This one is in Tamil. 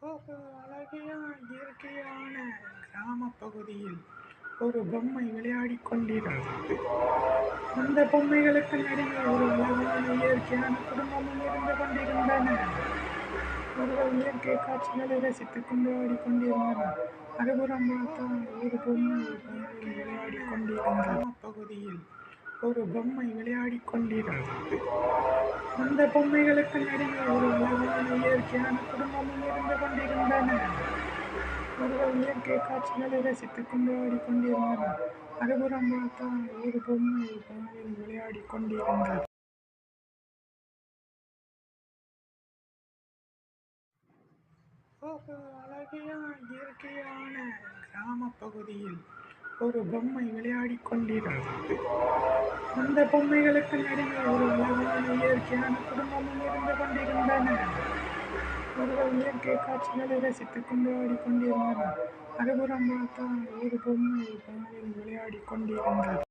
ஒரு அழகிய இயற்கையான கிராமப் பகுதியில் ஒரு பொம்மை விளையாடிக் கொண்டிருந்தது. அந்த பொம்மைகளுக்கு நடுவே ஒரு அழகான இயற்கையான குடும்பமும் இருந்து கொண்டிருந்தன. அவர்கள் இயற்கை காட்சிகளை ரசித்துக் கொண்டு ஆடிக்கொண்டிருந்தனர். மறுபுறம் பார்த்தால் ஒரு பொம்மை பாறையில் விளையாடிக் கொண்டிருந்தது. பகுதியில் ஒரு பொம்மை விளையாடிக் கொண்டிருந்தது. அந்த பொம்மைகளுக்கு நடுவே ஒரு அழகான இயற்கையான குடும்பமும் இருந்து கொண்டிருந்தன. அவர்கள் இயற்கை காட்சிகளை ரசித்துக் கொண்டு ஆடிக்கொண்டிருந்தனர். மறுபுறம் பார்த்தால் ஒரு பொம்மை பாறையில் விளையாடிக் கொண்டிருந்தது. ஒரு அழகிய இயற்கையான கிராமப் பகுதியில் ஒரு பொம்மை விளையாடிக் கொண்டிருந்தது. அந்த பொம்மைகளுக்கு நடுவே ஒரு அழகான இயற்கையான குடும்பமும் இருந்து கொண்டிருந்தன. அவர்கள் இயற்கை காட்சிகளை ரசித்துக் கொண்டு ஆடிக்கொண்டிருந்தனர். மறுபுறம் பார்த்தால் ஒரு பொம்மை பாறையில் விளையாடிக் கொண்டிருந்தது.